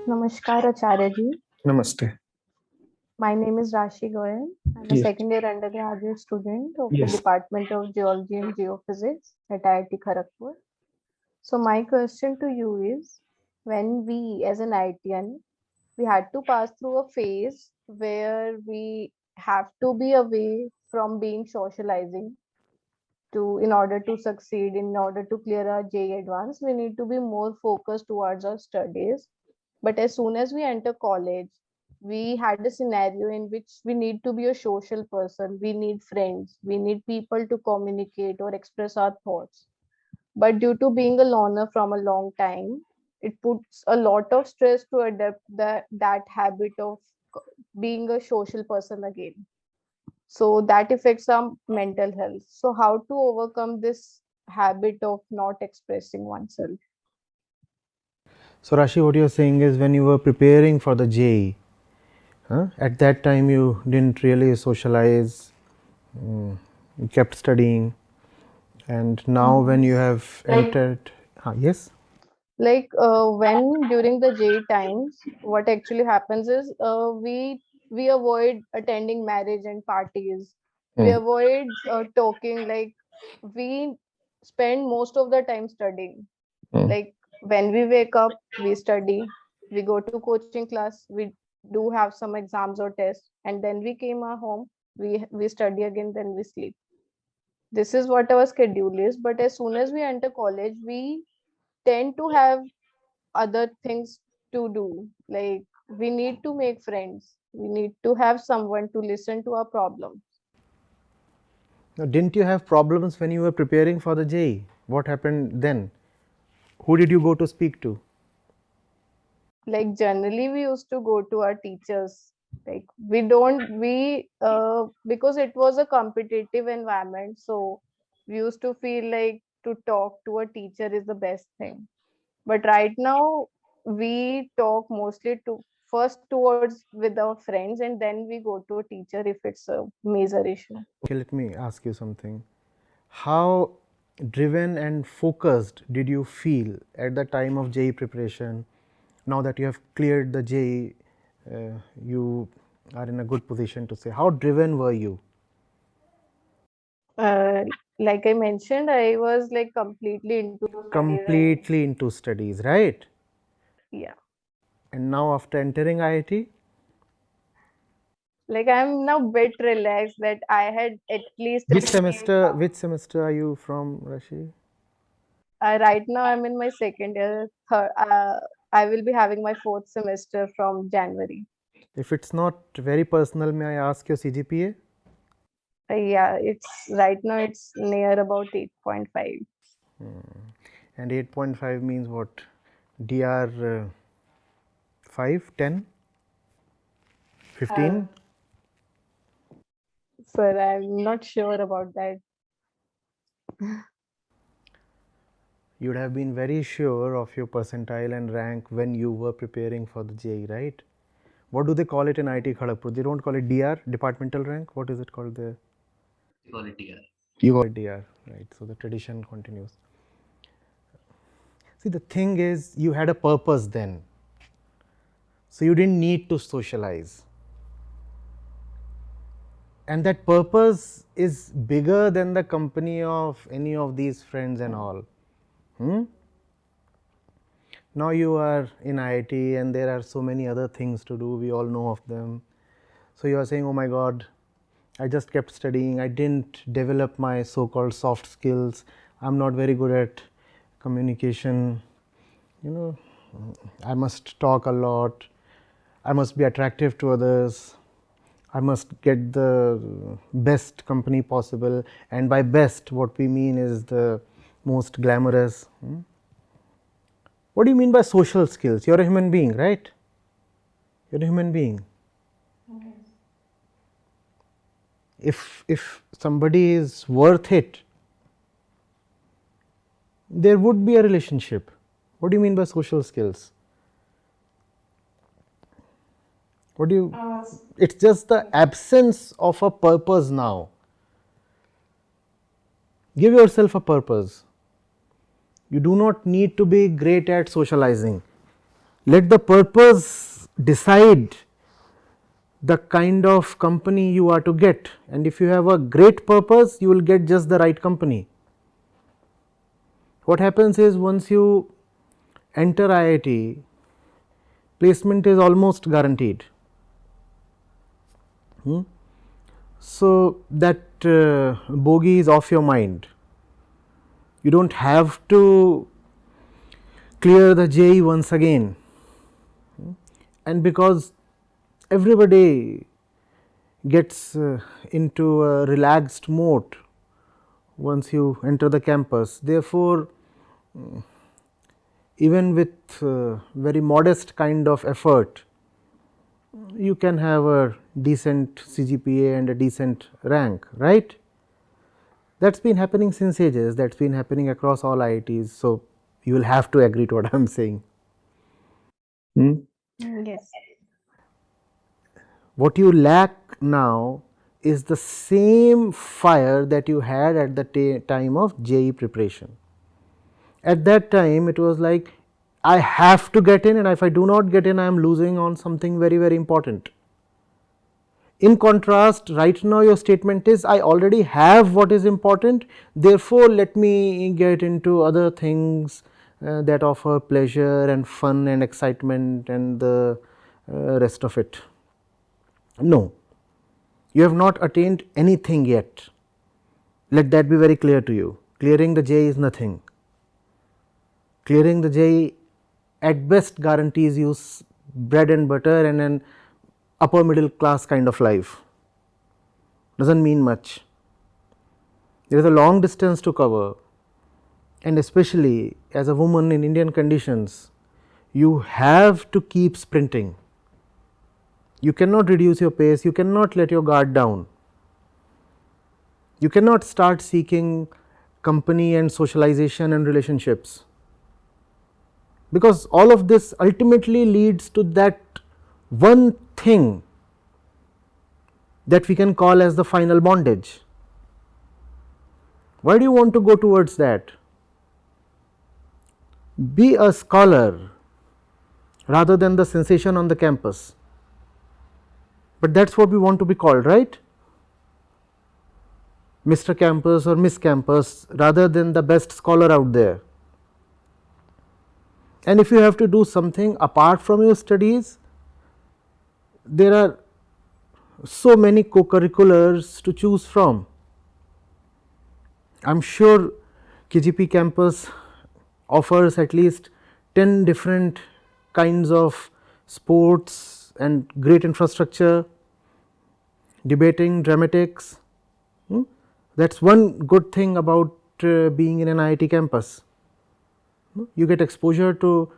Namaskar, Acharya ji. Namaste. My name is Rashi Goyal. I'm a Yes. second year undergraduate student of the Yes. Department of Geology and Geophysics at IIT Kharagpur. So my question to you is, when we as an IITian, we had to pass through a phase where we have to be away from being socializing to in order to succeed, in order to clear our JEE advance, we need to be more focused towards our studies. But as soon as we enter college, we had a scenario in which we need to be a social person, we need friends, we need people to communicate or express our thoughts. But due to being a loner from a long time, it puts a lot of stress to adapt that habit of being a social person again. So that affects our mental health. So how to overcome this habit of not expressing oneself? So Rashi, what you're saying is when you were preparing for the JEE, at that time you didn't really socialize, you kept studying, and now when you have Like entered, yes, when during the J times, what actually happens is we avoid attending marriage and parties. We Hmm. avoid talking. Like we spend most of the time studying. Hmm. Like when we wake up, we study. We go to coaching class. We do have some exams or tests, and then we came our home. We study again. Then we sleep. This is what our schedule is. But as soon as we enter college, we tend to have other things to do. Like we need to make friends. We need to have someone to listen to our problems. Now, didn't you have problems when you were preparing for the JEE? What happened then? Who did you go to speak to? Like generally we used to go to our teachers. Like we don't we because it was a competitive environment, so we used to feel like to talk to a teacher is the best thing. But right now we talk mostly to first towards with our friends, and then we go to a teacher if it's a major issue. Okay, let me ask you something. How driven and focused did you feel at the time of JEE preparation? Now that you have cleared the JEE, you are in a good position to say. How driven were you? uh, like I mentioned, I was like completely into the studies and Completely into studies, right? yeah, And now after entering IIT, like I'm now bit relaxed that I had at least which achieved semester? some. Which semester are you from, Rashi? Right now I'm in my second year. I will be having my fourth semester from January. If it's not very personal, may I ask your CGPA? Yeah, it's right now it's near about 8.5. And 8.5 means what? DR 5, 10, Uh, 15? Sir, I'm not sure about that. You would have been very sure of your percentile and rank when you were preparing for the JEE, right? What do they call it in IIT Kharagpur? They don't call it DR, departmental rank. What is it called there? Quality. You call it DR, right? So the tradition continues. See, the thing is, you had a purpose then. So you didn't need to socialize. And that purpose is bigger than the company of any of these friends and all. Hmm? Now you are in IIT and there are so many other things to do, we all know of them. So you are saying, oh my God, I just kept studying, I didn't develop my so called soft skills, I'm not very good at communication, you know, I must talk a lot, I must be attractive to others, I must get the best company possible, and by best, what we mean is the most glamorous. What do you mean by social skills? You're a human being, right? You're a human being. If somebody is worth it, there would be a relationship. What do you mean by social skills? What do you? It's just the absence of a purpose now. Give yourself a purpose. You do not need to be great at socializing. Let the purpose decide the kind of company you are to get, and if you have a great purpose, you will get just the right company. What happens is, once you enter IIT, placement is almost guaranteed. So that bogey is off your mind. You don't have to clear the JEE once again, and because everybody gets into a relaxed mode once you enter the campus, therefore even with very modest kind of effort, you can have a decent CGPA and a decent rank, right? That's been happening since ages, that's been happening across all IITs, so you will have to agree to what I am saying. Yes. What you lack now is the same fire that you had at the time of JEE preparation. At that time, it was like, I have to get in, and if I do not get in, I am losing on something very, very important. In contrast, right now your statement is, I already have what is important, therefore let me get into other things that offer pleasure and fun and excitement and the rest of it. No, you have not attained anything yet. Let that be very clear to you. Clearing the JEE is nothing. Clearing the JEE at best guarantees you bread and butter and an upper middle class kind of life. Doesn't mean much. There is a long distance to cover, and especially as a woman in Indian conditions, you have to keep sprinting. You cannot reduce your pace, you cannot let your guard down. You cannot start seeking company and socialization and relationships, because all of this ultimately leads to that one thing that we can call as the final bondage. Why do you want to go towards that? Be a scholar rather than the sensation on the campus. But that's what we want to be called, right? Mr. Campus or Miss Campus, rather than the best scholar out there. And if you have to do something apart from your studies, there are so many co-curriculars to choose from. I am sure KGP campus offers at least 10 different kinds of sports and great infrastructure, debating, dramatics. That is one good thing about being in an IIT campus. You get exposure to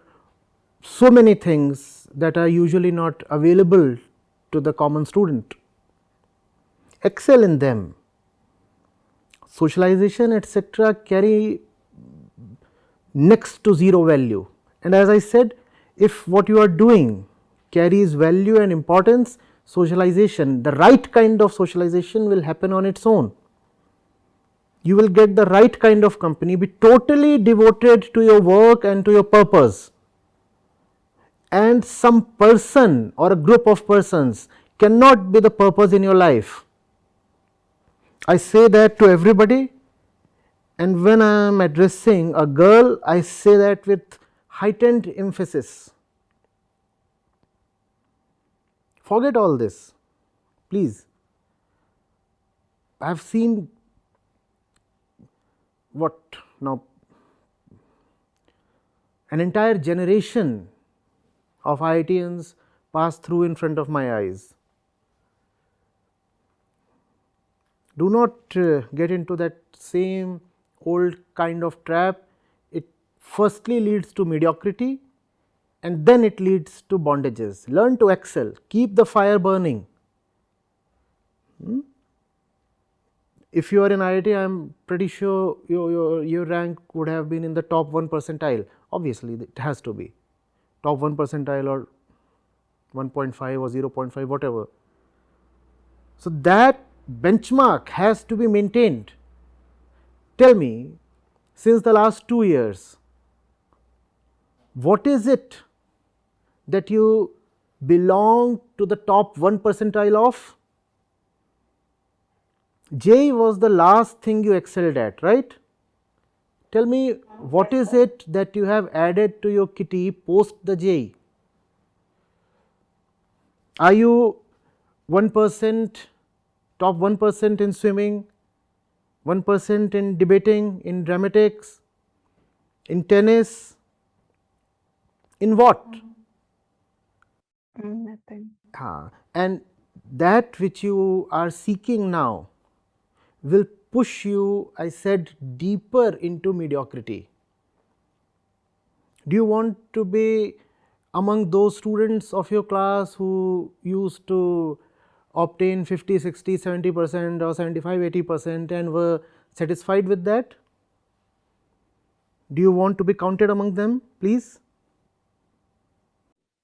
so many things that are usually not available to the common student. Excel in them. Socialization, etc., carry next to zero value, and as I said, if what you are doing carries value and importance, socialization, the right kind of socialization, will happen on its own. You will get the right kind of company, be totally devoted to your work and to your purpose, and some person or a group of persons cannot be the purpose in your life. I say that to everybody, and when I am addressing a girl, I say that with heightened emphasis. Forget all this, please. I have seen what now, an entire generation of IITians pass through in front of my eyes. Do not get into that same old kind of trap. It firstly leads to mediocrity, and then it leads to bondages. Learn to excel, keep the fire burning. If you are in IIT, I am pretty sure your rank would have been in the top 1 percentile. Obviously, it has to be top 1 percentile or 1.5 or 0.5, whatever. So that benchmark has to be maintained. Tell me, since the last 2 years, what is it that you belong to the top 1 percentile of? J was the last thing you excelled at, right? Tell me, what is it that you have added to your kitty post the J? Are you 1%, top 1% in swimming, 1% in debating, in dramatics, in tennis, in what? Nothing. And that which you are seeking now will push you, I said, deeper into mediocrity. Do you want to be among those students of your class who used to obtain 50, 60, 70% or 75, 80% and were satisfied with that? Do you want to be counted among them, please?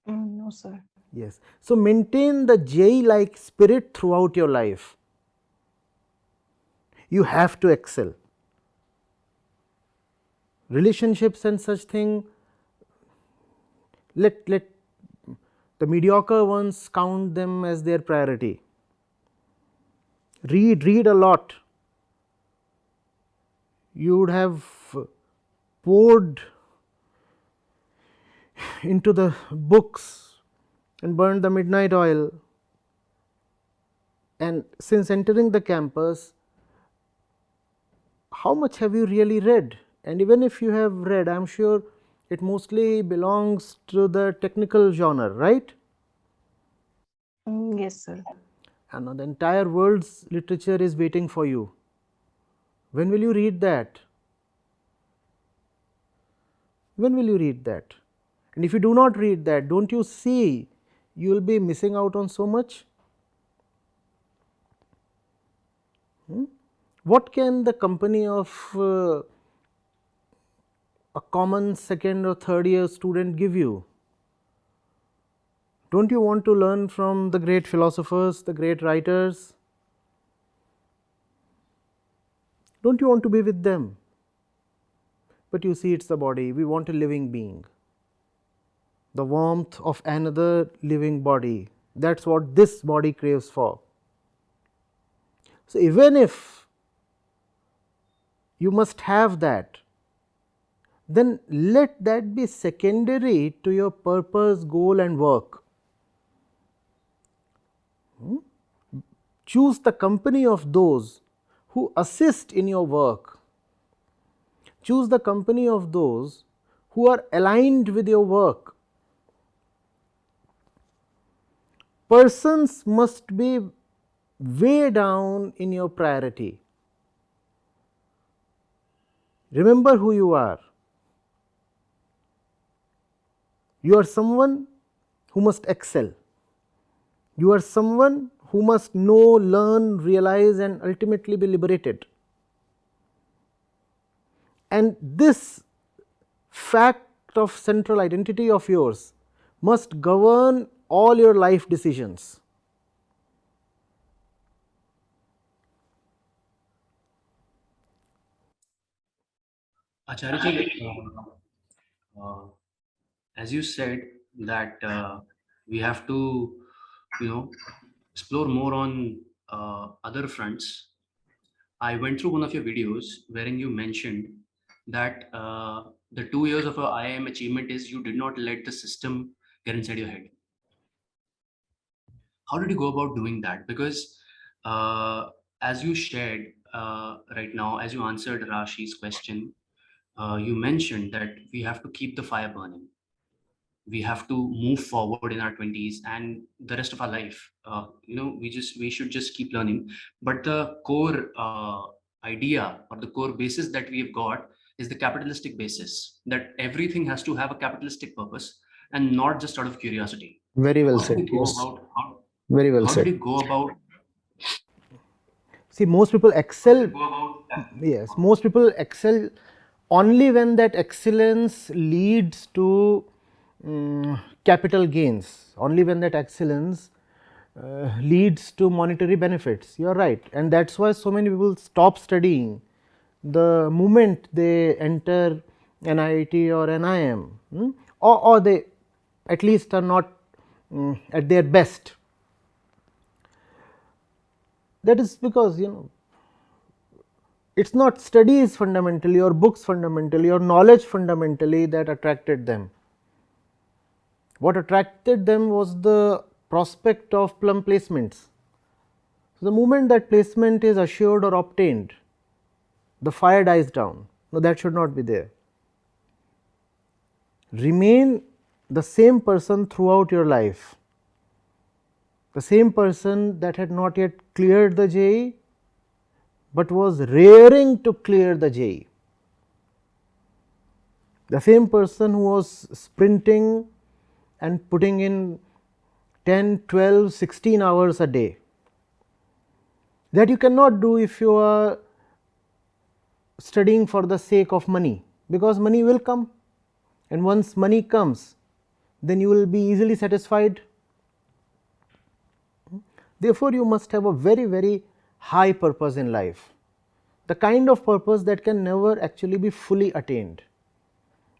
No, sir. Yes. So maintain the J-like spirit throughout your life. You have to excel. Relationships and such thing, let the mediocre ones count them as their priority. Read a lot. You would have poured into the books and burned the midnight oil. And since entering the campus, how much have you really read? And even if you have read, I am sure it mostly belongs to the technical genre, right? Yes, sir. And the entire world's literature is waiting for you. When will you read that? When will you read that? And if you do not read that, don't you see you will be missing out on so much? What can the company of a common second or third year student give you? Don't you want to learn from the great philosophers, the great writers? Don't you want to be with them? But you see, it's the body. We want a living being, the warmth of another living body. That's what this body craves for. So even if you must have that, then let that be secondary to your purpose, goal and work. Choose the company of those who assist in your work. Choose the company of those who are aligned with your work. Persons must be way down in your priority. Remember who you are. You are someone who must excel. You are someone who must know, learn, realize and ultimately be liberated. And this fact of central identity of yours must govern all your life decisions. Acharya ji, as you said that we have to, explore more on other fronts. I went through one of your videos wherein you mentioned that the 2 years of a IIM achievement is you did not let the system get inside your head. How did you go about doing that? Because as you shared right now, as you answered Rashi's question, you mentioned that we have to keep the fire burning. We have to move forward in our 20s and the rest of our life. We should just keep learning. But the core idea or the core basis that we've got is the capitalistic basis, that everything has to have a capitalistic purpose and not just out of curiosity. Very well How did said. you go Yes. about Very well how did said. you go about See, most people excel. go about that? Yes, most people excel only when that excellence leads to capital gains, only when that excellence leads to monetary benefits. You are right, and that's why so many people stop studying the moment they enter an IIT or an IIM, or they at least are not at their best. That is because it's not studies fundamentally or books fundamentally or knowledge fundamentally that attracted them. What attracted them was the prospect of plum placements. So, the moment that placement is assured or obtained, the fire dies down. No, that should not be there. Remain the same person throughout your life. The same person that had not yet cleared the JEE, but was raring to clear the JEE. The same person who was sprinting and putting in 10, 12, 16 hours a day. That you cannot do if you are studying for the sake of money, because money will come, and once money comes, then you will be easily satisfied. Therefore, you must have a very, very high purpose in life, the kind of purpose that can never actually be fully attained.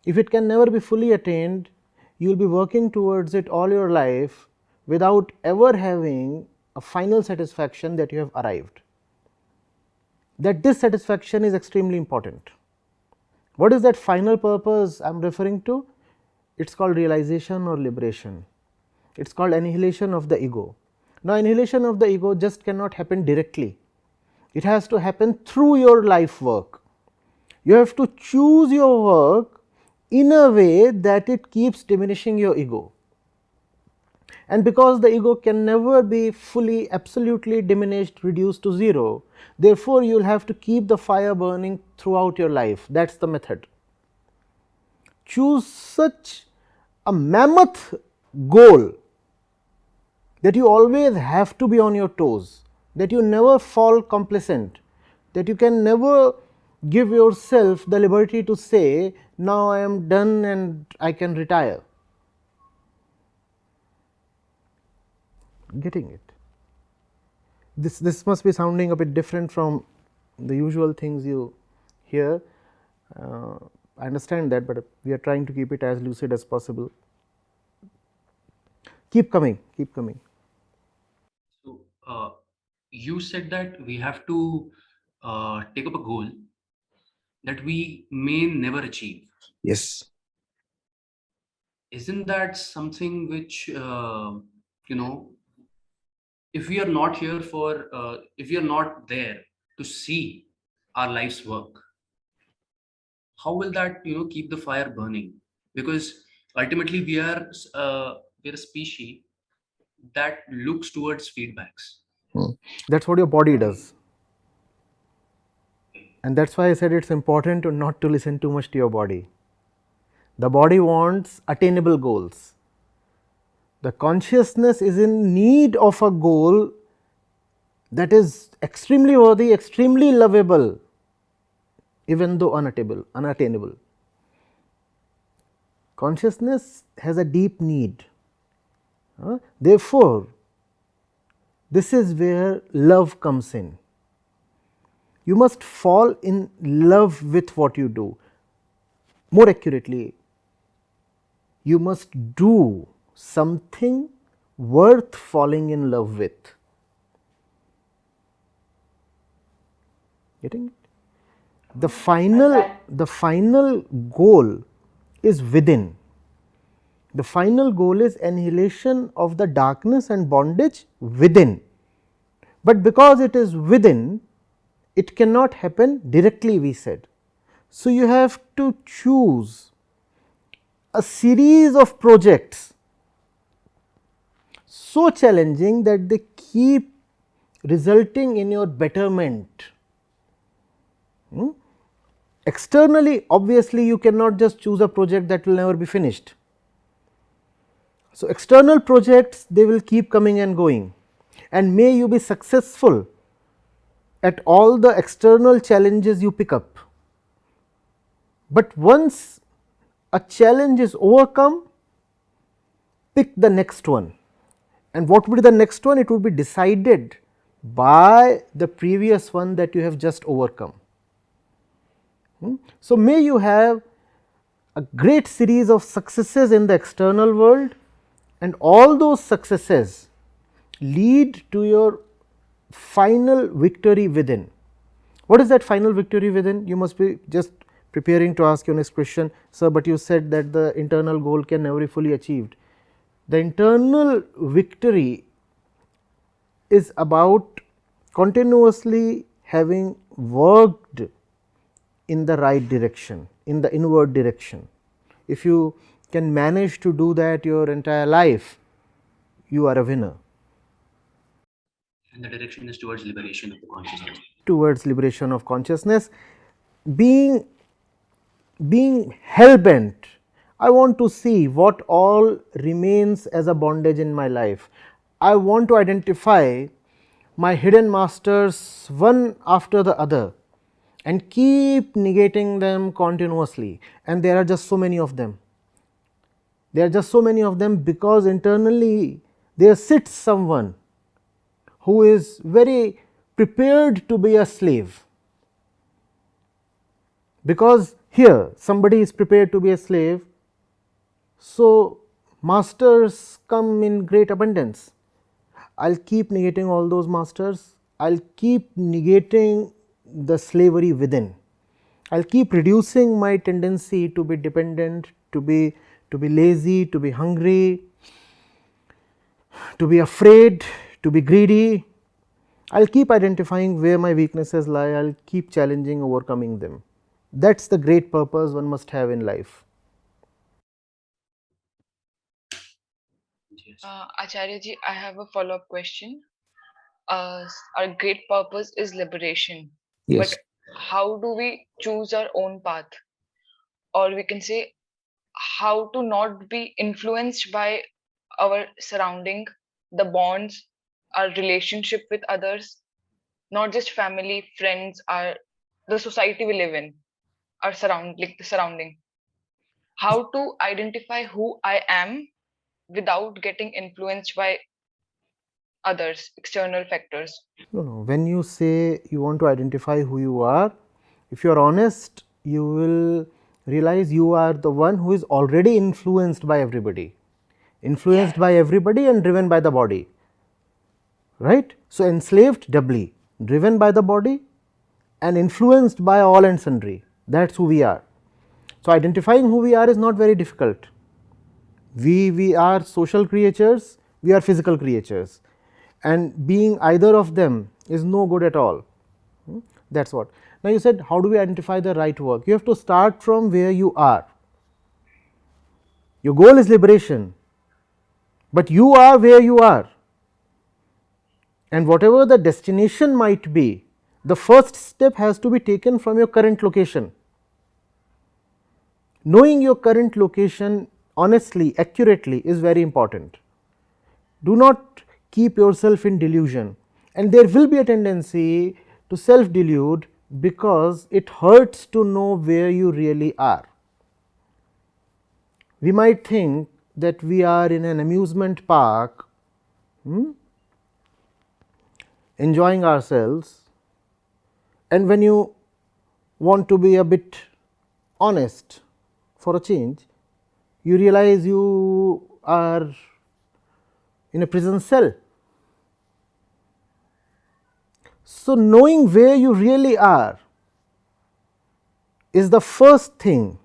If it can never be fully attained, you will be working towards it all your life without ever having a final satisfaction that you have arrived. That dissatisfaction is extremely important. What is that final purpose I am referring to? It is called realization or liberation. It is called annihilation of the ego. Now, annihilation of the ego just cannot happen directly. It has to happen through your life work. You have to choose your work in a way that it keeps diminishing your ego. And because the ego can never be fully, absolutely diminished, reduced to zero, therefore, you will have to keep the fire burning throughout your life. That is the method. Choose such a mammoth goal that you always have to be on your toes, that you never fall complacent, that you can never give yourself the liberty to say, now I am done and I can retire. Getting it? This must be sounding a bit different from the usual things you hear. I understand that, but we are trying to keep it as lucid as possible. Keep coming, keep coming. So, you said that we have to take up a goal that we may never achieve. Yes. Isn't that something which, if we are not here for, if we are not there to see our life's work, how will that, keep the fire burning? Because ultimately we're a species that looks towards feedbacks. That is what your body does. And that is why I said it is important to not to listen too much to your body. The body wants attainable goals. The consciousness is in need of a goal that is extremely worthy, extremely lovable, even though unattainable. Consciousness has a deep need. Therefore, this is where love comes in. You must fall in love with what you do. More accurately, you must do something worth falling in love with. Getting it? The final goal is within. The final goal is annihilation of the darkness and bondage within. But because it is within, it cannot happen directly, we said. So, you have to choose a series of projects so challenging that they keep resulting in your betterment. Externally, obviously, you cannot just choose a project that will never be finished. So, external projects, they will keep coming and going, and may you be successful at all the external challenges you pick up. But once a challenge is overcome, pick the next one. And what would be the next one? It would be decided by the previous one that you have just overcome. So, may you have a great series of successes in the external world and all those successes lead to your final victory within. What is that final victory within? You must be just preparing to ask your next question, sir, but you said that the internal goal can never be fully achieved. The internal victory is about continuously having worked in the right direction, in the inward direction. If you can manage to do that your entire life, you are a winner. And the direction is towards liberation of the consciousness. Towards liberation of consciousness, being hell bent, I want to see what all remains as a bondage in my life. I want to identify my hidden masters one after the other and keep negating them continuously, and there are just so many of them. There are just so many of them because internally there sits someone who is very prepared to be a slave. Because here somebody is prepared to be a slave, so masters come in great abundance. I will keep negating all those masters, I will keep negating the slavery within, I will keep reducing my tendency to be dependent, to be lazy, to be hungry, to be afraid, to be greedy. I will keep identifying where my weaknesses lie, I will keep challenging, overcoming them. That is the great purpose one must have in life. Yes. Acharya ji, I have a follow-up question. Our great purpose is liberation. Yes. But how do we choose our own path? Or we can say, how to not be influenced by our surrounding, the bonds, our relationship with others, not just family, friends, the society we live in, our the surrounding. How to identify who I am without getting influenced by others, external factors. No, no. When you say you want to identify who you are, if you are honest, you will realize you are the one who is already influenced by everybody, influenced by everybody and driven by the body, right. So, enslaved doubly, driven by the body and influenced by all and sundry, that is who we are. So, identifying who we are is not very difficult. We are social creatures, we are physical creatures, and being either of them is no good at all. That is what. Now, you said how do we identify the right work? You have to start from where you are. Your goal is liberation, but you are where you are, and whatever the destination might be, the first step has to be taken from your current location. Knowing your current location honestly, accurately is very important. Do not keep yourself in delusion, and there will be a tendency to self delude because it hurts to know where you really are. We might think that we are in an amusement park enjoying ourselves, and when you want to be a bit honest for a change, you realize you are in a prison cell. So, knowing where you really are is the first thing,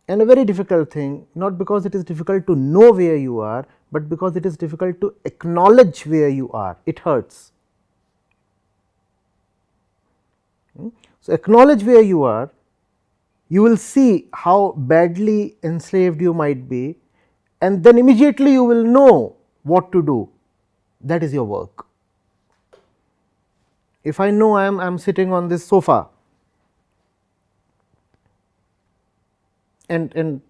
and a very difficult thing, not because it is difficult to know where you are, but because it is difficult to acknowledge where you are. It hurts. So, acknowledge where you are, you will see how badly enslaved you might be, and then immediately you will know what to do. That is your work. If I know I am sitting on this sofa and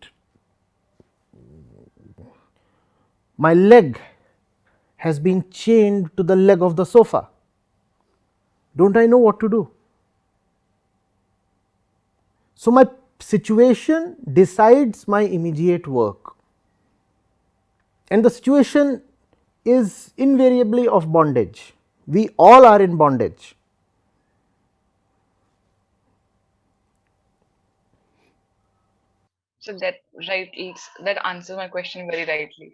my leg has been chained to the leg of the sofa, do not I know what to do? So, my situation decides my immediate work, and the situation is invariably of bondage. We all are in bondage. So that answers my question very rightly.